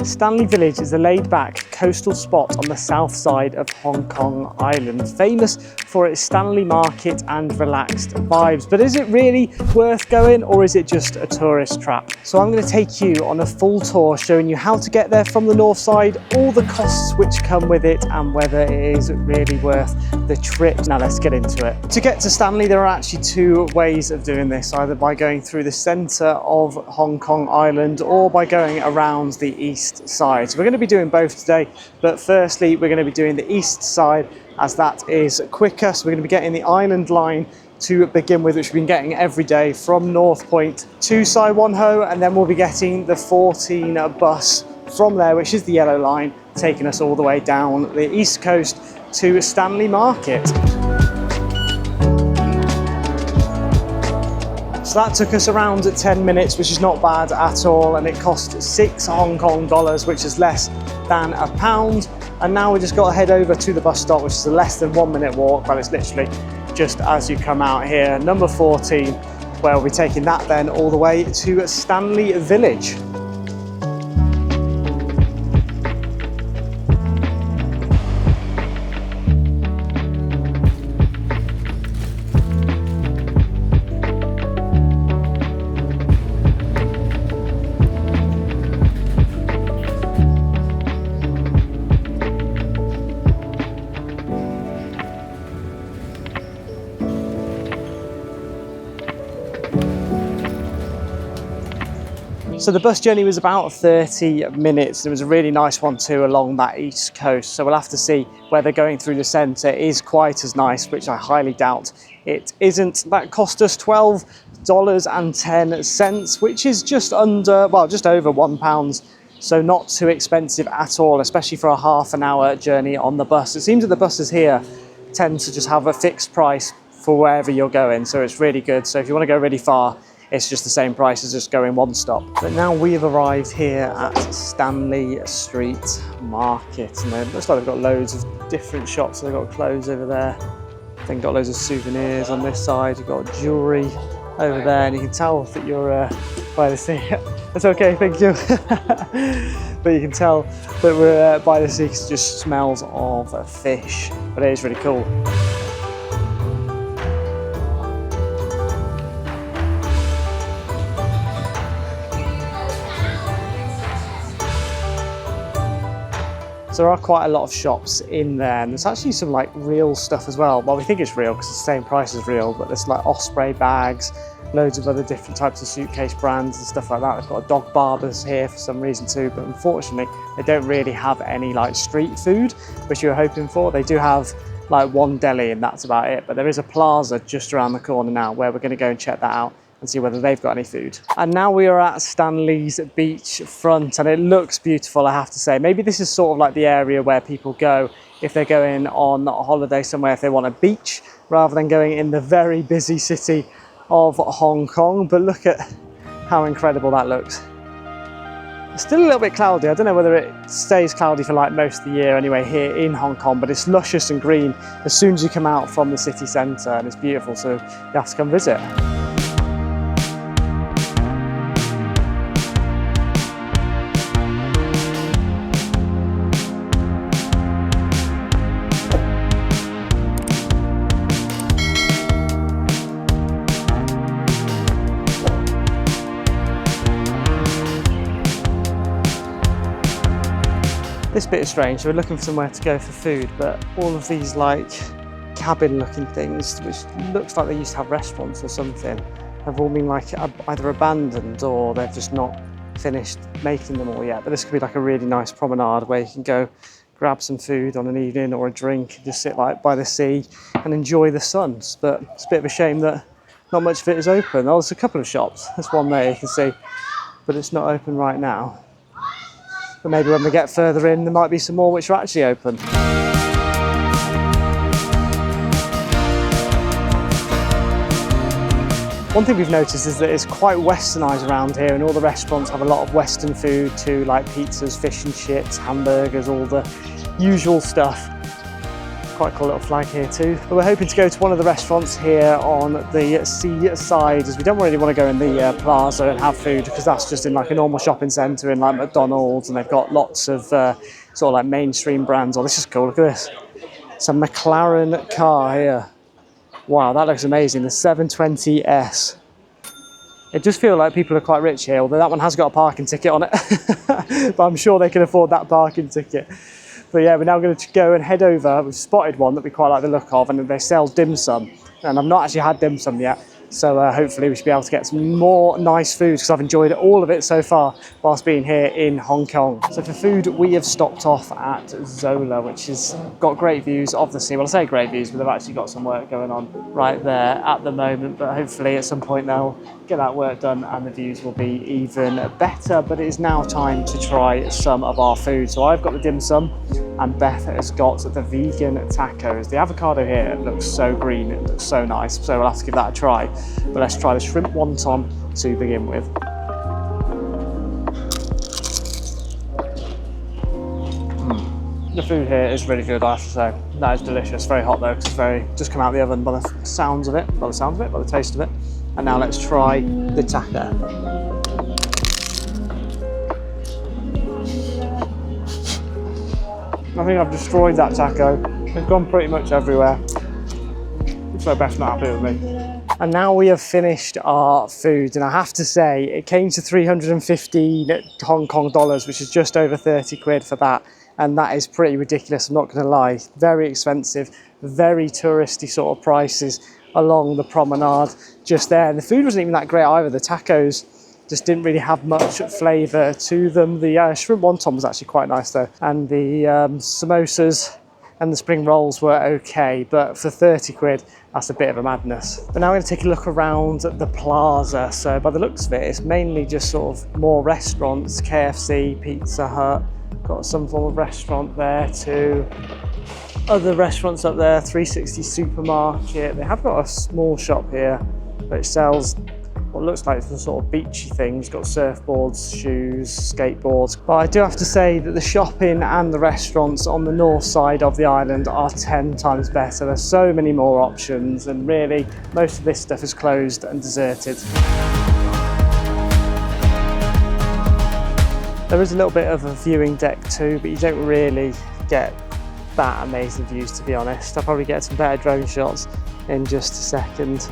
Stanley Village is a laid-back coastal spot on the south side of Hong Kong Island, famous for its Stanley Market and relaxed vibes. But is it really worth going, or is it just a tourist trap? So I'm going to take you on a full tour showing you how to get there from the north side, all the costs which come with it, and whether it is really worth the trip. Now let's get into it. To get to Stanley, there are actually two ways of doing this, either by going through the centre of Hong Kong Island or by going around the east side. So we're going to be doing both today, but firstly we're going to be doing the east side as that is quicker. So we're going to be getting the Island line to begin with, which we've been getting every day from North Point to Sai Wan Ho, and then we'll be getting the 14 bus from there, which is the yellow line, taking us all the way down the east coast to Stanley Market. So that took us around 10 minutes, which is not bad at all, and it cost 6 Hong Kong dollars, which is less than £1. And now we just got to head over to the bus stop, which is a less than 1 minute walk. Well, it's literally just as you come out here, number 14, where we'll be taking that then all the way to Stanley Village. So the bus journey was about 30 minutes. It was a really nice one too along that east coast. So we'll have to see whether going through the centre is quite as nice, which I highly doubt it isn't. That cost us $12.10, which is just under, well, just over £1. So not too expensive at all, especially for a half an hour journey on the bus. It seems that the buses here tend to just have a fixed price for wherever you're going. So it's really good. So if you want to go really far, it's just the same price as just going one stop. But now we have arrived here at Stanley Street Market, and it looks like they've got loads of different shops. They've got clothes over there, then got loads of souvenirs on this side. You've got jewellery over there, and you can tell that you're by the sea. That's okay, thank you. But you can tell that we're by the sea because it just smells of fish, but it is really cool. So there are quite a lot of shops in there, and there's actually some like real stuff as well. Well, we think it's real because it's the same price as real, but there's like Osprey bags, loads of other different types of suitcase brands and stuff like that. They've got a dog barbers here for some reason too, but unfortunately they don't really have any like street food, which you were hoping for. They do have like one deli and that's about it, but there is a plaza just around the corner now where we're going to go and check that out and see whether they've got any food. And now we are at Stanley's Beachfront, and it looks beautiful, I have to say. Maybe this is sort of like the area where people go if they're going on a holiday somewhere, if they want a beach, rather than going in the very busy city of Hong Kong. But look at how incredible that looks. It's still a little bit cloudy. I don't know whether it stays cloudy for like most of the year anyway here in Hong Kong, but it's luscious and green as soon as you come out from the city centre, and it's beautiful, so you have to come visit. This bit is strange. We're looking for somewhere to go for food, but all of these like cabin looking things, which looks like they used to have restaurants or something, have all been like either abandoned or they've just not finished making them all yet. But this could be like a really nice promenade where you can go grab some food on an evening or a drink and just sit like by the sea and enjoy the sun. But it's a bit of a shame that not much of it is open. Oh, there's a couple of shops. There's one there you can see, but it's not open right now. But maybe when we get further in, there might be some more which are actually open. One thing we've noticed is that it's quite westernised around here, and all the restaurants have a lot of Western food too, like pizzas, fish and chips, hamburgers, all the usual stuff. quite a cool little flag here too. But we're hoping to go to one of the restaurants here on the seaside, as we don't really want to go in the plaza and have food, because that's just in like a normal shopping centre in like McDonald's, and they've got lots of sort of like mainstream brands. Oh, this is cool, look at this. It's a McLaren car here. Wow, that looks amazing, the 720S. It does feel like people are quite rich here, although that one has got a parking ticket on it. But I'm sure they can afford that parking ticket. But yeah, we're now going to go and head over. We've spotted one that we quite like the look of, and they sell dim sum. And I've not actually had dim sum yet. So hopefully we should be able to get some more nice food, because I've enjoyed all of it so far whilst being here in Hong Kong. So for food, we have stopped off at Zola, which has got great views of the sea. Well, I say great views, but they've actually got some work going on right there at the moment. But hopefully at some point they'll get that work done and the views will be even better. But it is now time to try some of our food. So I've got the dim sum, and Beth has got the vegan tacos. The avocado here looks so green, it looks so nice, so we'll have to give that a try. But let's try the shrimp wonton to begin with. The food here is really good, I have to say. That is delicious, very hot though, because it's very just come out of the oven by the sounds of it, by the taste of it. And now let's try the taco. I think I've destroyed that taco. It's gone pretty much everywhere. So Beth's not happy with me. And now we have finished our food, and I have to say it came to 315 Hong Kong dollars, which is just over 30 quid for that. And that is pretty ridiculous, I'm not going to lie. Very expensive, very touristy sort of prices along the promenade just there. And the food wasn't even that great either. The tacos just didn't really have much flavour to them. The shrimp wonton was actually quite nice though. And the samosas and the spring rolls were okay, but for 30 quid, that's a bit of a madness. But now we're gonna take a look around the plaza. So by the looks of it, it's mainly just sort of more restaurants, KFC, Pizza Hut, got some form of restaurant there too. Other restaurants up there, 360 Supermarket. They have got a small shop here, which sells what looks like some sort of beachy things. Got surfboards, shoes, skateboards. But I do have to say that the shopping and the restaurants on the north side of the island are 10 times better. There's so many more options, and really most of this stuff is closed and deserted. There is a little bit of a viewing deck too, but you don't really get that amazing views, to be honest. I'll probably get some better drone shots in just a second.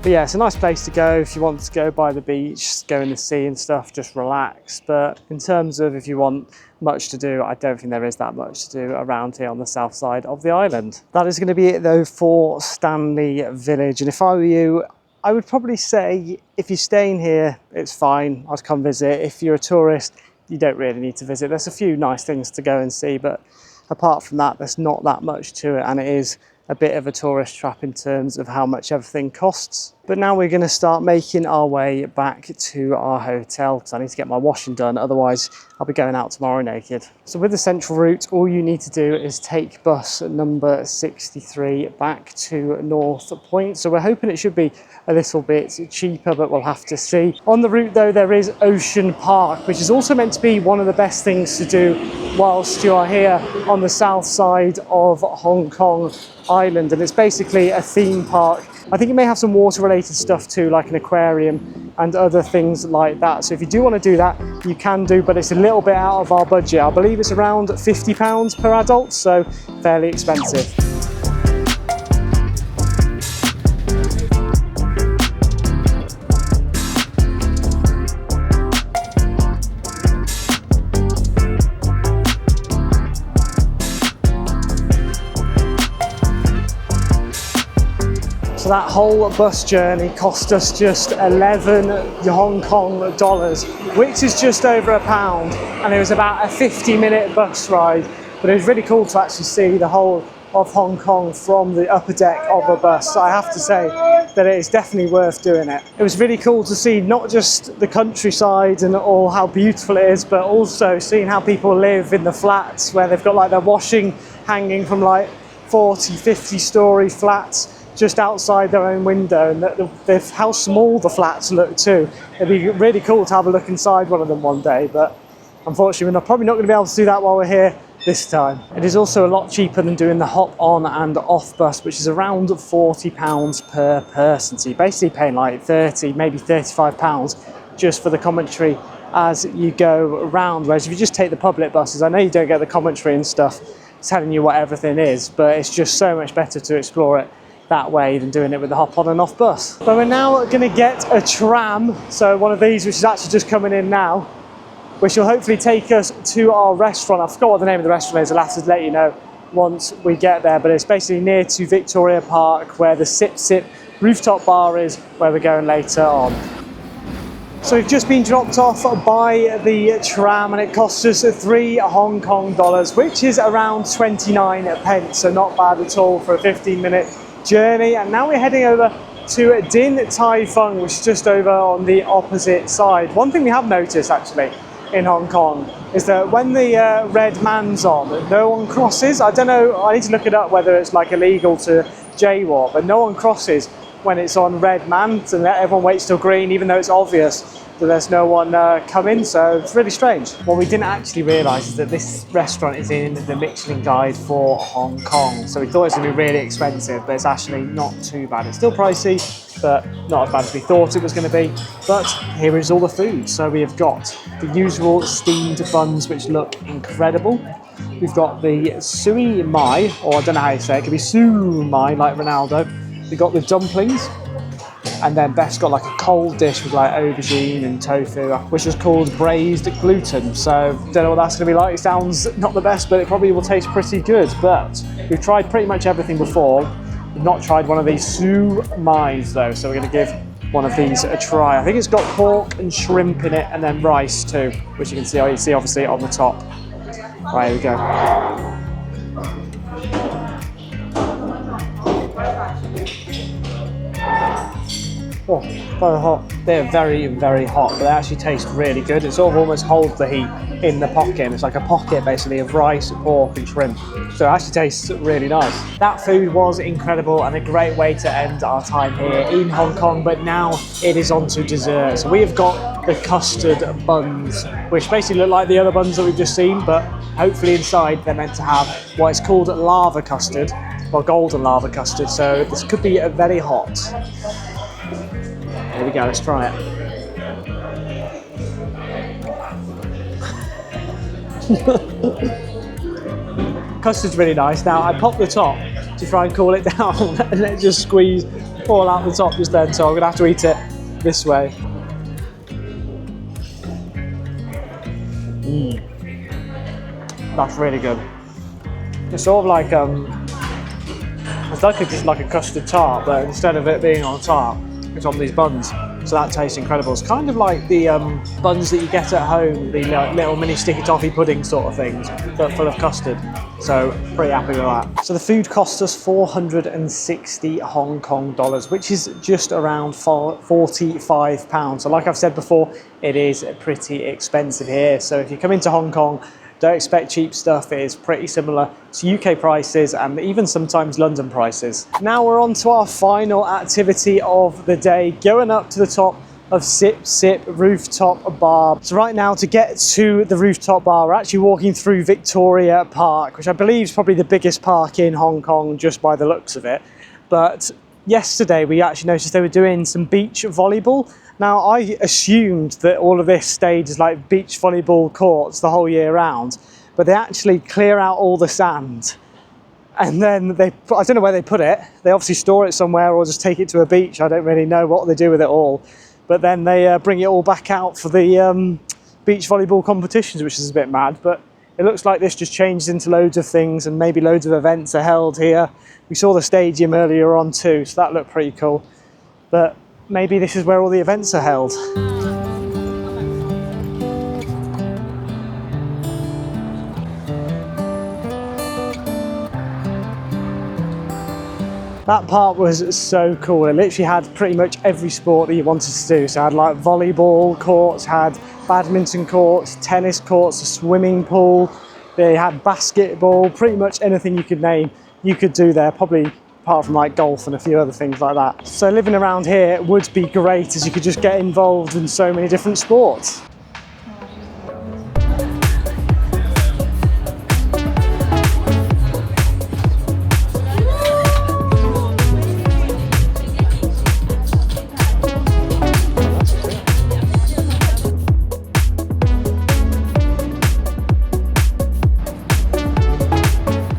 But yeah, it's a nice place to go if you want to go by the beach, go in the sea and stuff, just relax. But in terms of if you want much to do, I don't think there is that much to do around here on the south side of the island. That is going to be it though for Stanley Village. And if I were you, I would probably say if you're staying here, it's fine, I'd come visit. If you're a tourist, you don't really need to visit. There's a few nice things to go and see, but apart from that, there's not that much to it, and it is a bit of a tourist trap in terms of how much everything costs. But now we're going to start making our way back to our hotel, because I need to get my washing done, otherwise I'll be going out tomorrow naked. So with the central route, all you need to do is take bus number 63 back to North Point. So we're hoping it should be a little bit cheaper, but we'll have to see. On the route though, there is Ocean Park, which is also meant to be one of the best things to do whilst you are here on the south side of Hong Kong Island. And it's basically a theme park. I think it may have some water related stuff too, like an aquarium and other things like that. So if you do want to do that, you can do, but it's a little bit out of our budget. I believe it's around £50 per adult, so fairly expensive. So that whole bus journey cost us just 11 Hong Kong dollars, which is just over £1, and it was about a 50-minute bus ride. But it was really cool to actually see the whole of Hong Kong from the upper deck of a bus. So I have to say that it is definitely worth doing it. It was really cool to see not just the countryside and all how beautiful it is, but also seeing how people live in the flats where they've got like their washing hanging from like 40, 50-story flats just outside their own window, and how small the flats look too. It'd be really cool to have a look inside one of them one day, but unfortunately we're probably not going to be able to do that while we're here this time. It is also a lot cheaper than doing the hop on and off bus, which is around £40 per person. So you're basically paying like 30, maybe £35 just for the commentary as you go around. Whereas if you just take the public buses, I know you don't get the commentary and stuff telling you what everything is, but it's just so much better to explore it that way than doing it with the hop on and off bus. But we're now going to get a tram, so one of these which is actually just coming in now, which will hopefully take us to our restaurant. I forgot what the name of the restaurant is, I'll have to let you know once we get there, but it's basically near to Victoria Park where the Sip Sip Rooftop Bar is, where we're going later on. So we've just been dropped off by the tram and it cost us $3 Hong Kong, which is around 29 pence, so not bad at all for a 15-minute journey. And now we're heading over to Din Tai Fung, which is just over on the opposite side. One thing we have noticed actually in Hong Kong is that when the red man's on, no one crosses. I don't know, I need to look it up whether it's like illegal to jaywalk, but no one crosses when it's on red man, and everyone waits till green, even though it's obvious that there's no one coming, so it's really strange. What we didn't actually realise is that this restaurant is in the Michelin Guide for Hong Kong, so we thought it was going to be really expensive, but it's actually not too bad. It's still pricey, but not as bad as we thought it was going to be. But here is all the food. So we have got the usual steamed buns, which look incredible. We've got the sui mai, or I don't know how you say it, it could be su mai like Ronaldo. We've got the dumplings, and then Beth's got like a cold dish with like aubergine and tofu, which is called braised gluten. So don't know what that's going to be like. It sounds not the best, but it probably will taste pretty good. But we've tried pretty much everything before. We've not tried one of these su mais though, so we're going to give one of these a try. I think it's got pork and shrimp in it, and then rice too, which you can see obviously on the top. Right, here we go. Oh, very hot. They're very, very hot, but they actually taste really good. It sort of almost holds the heat in the pocket. It's like a pocket basically of rice, pork and shrimp. So it actually tastes really nice. That food was incredible and a great way to end our time here in Hong Kong, but now it is on to dessert. So we have got the custard buns, which basically look like the other buns that we've just seen, but hopefully inside they're meant to have what is called lava custard, or golden lava custard. So this could be very hot. Here we go, let's try it. Custard's really nice. Now I popped the top to try and cool it down and let it just squeeze all out the top just then, so I'm gonna have to eat it this way. That's really good. It's sort of like it's like just like a custard tart, but instead of it being on a tart, it's on these buns, so that tastes incredible. It's kind of like the buns that you get at home, the little mini sticky toffee pudding sort of things, but full of custard. So pretty happy with that. So the food cost us 460 Hong Kong dollars, which is just around £45. So like I've said before, it is pretty expensive here. So if you come into Hong Kong, don't expect cheap stuff. It is pretty similar to UK prices and even sometimes London prices. Now we're on to our final activity of the day, going up to the top of Sip Sip Rooftop Bar. So right now, to get to the rooftop bar, we're actually walking through Victoria Park, which I believe is probably the biggest park in Hong Kong just by the looks of it. But yesterday we actually noticed they were doing some beach volleyball. Now, I assumed that all of this stayed as like beach volleyball courts the whole year round, but they actually clear out all the sand. And then I don't know where they put it. They obviously store it somewhere or just take it to a beach. I don't really know what they do with it all. But then they bring it all back out for the beach volleyball competitions, which is a bit mad. But it looks like this just changes into loads of things, and maybe loads of events are held here. We saw the stadium earlier on too, so that looked pretty cool. But maybe this is where all the events are held. That part was so cool. It literally had pretty much every sport that you wanted to do. So it had like volleyball courts, had badminton courts, tennis courts, a swimming pool. They had basketball, pretty much anything you could name, you could do there, probably apart from like golf and a few other things like that. So living around here would be great, as you could just get involved in so many different sports.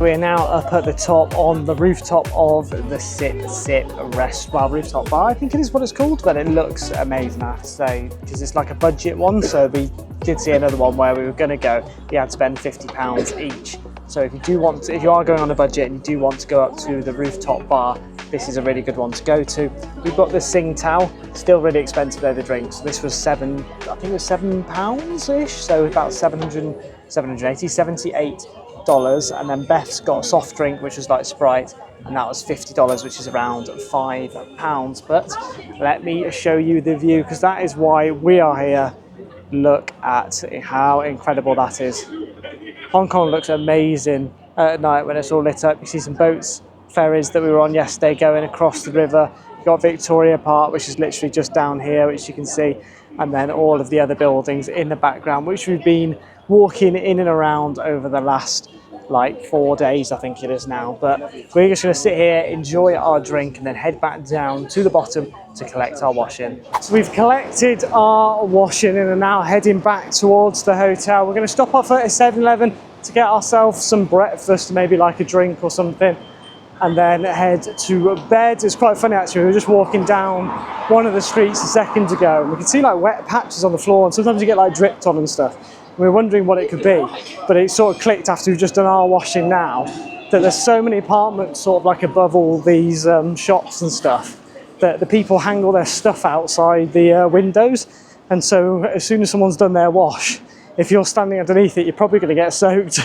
We're now up at the top on the rooftop of the Sip Sip Rooftop Bar. I think it is what it's called, but it looks amazing, I have to say, because it's like a budget one. So we did see another one where we were going to go. You had to spend £50 each. So if you are going on a budget and you do want to go up to the rooftop bar, this is a really good one to go to. We've got the Sing Tao, still really expensive though, the drinks. This was I think it was £7-ish, so about 78 dollars. And then Beth's got a soft drink, which was like Sprite, and that was $50, which is around £5. But let me show you the view, because that is why we are here. Look at how incredible that is. Hong Kong looks amazing at night when it's all lit up. You see some boats, ferries that we were on yesterday going across the river. You've got Victoria Park, which is literally just down here, which you can see, and then all of the other buildings in the background, which we've been walking in and around over the last like 4 days, I think it is now. But we're just going to sit here, enjoy our drink, and then head back down to the bottom to collect our washing. So we've collected our washing and are now heading back towards the hotel. We're going to stop off at a 7-Eleven to get ourselves some breakfast, maybe like a drink or something, and then head to bed. It's quite funny actually, we were just walking down one of the streets a second ago, and we can see like wet patches on the floor, and sometimes you get like dripped on and stuff. We were wondering what it could be, but it sort of clicked after we've just done our washing now, that there's so many apartments sort of like above all these shops and stuff, that the people hang all their stuff outside the windows, and so as soon as someone's done their wash, if you're standing underneath it, you're probably going to get soaked.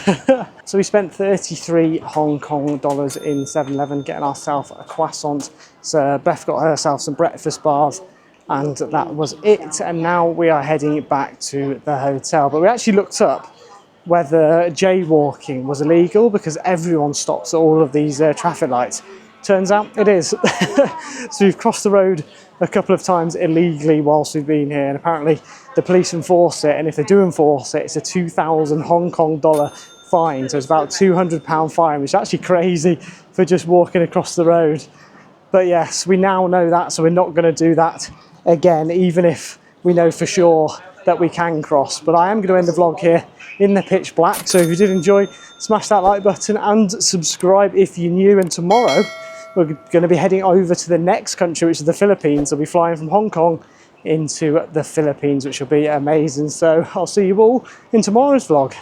So we spent 33 Hong Kong dollars in 7-Eleven getting ourselves a croissant. So Beth got herself some breakfast bars, and that was it. And now we are heading back to the hotel. But we actually looked up whether jaywalking was illegal, because everyone stops at all of these traffic lights. Turns out it is. So we've crossed the road a couple of times illegally whilst we've been here, and apparently the police enforce it, and if they do enforce it, it's a 2,000 Hong Kong dollar fine, so it's about £200 fine, which is actually crazy for just walking across the road. But yes, we now know that, so we're not going to do that again, even if we know for sure that we can cross. But I am going to end the vlog here in the pitch black, so if you did enjoy, smash that like button and subscribe if you're new. And tomorrow we're going to be heading over to the next country, which is the Philippines. We'll be flying from Hong Kong into the Philippines, which will be amazing. So I'll see you all in tomorrow's vlog.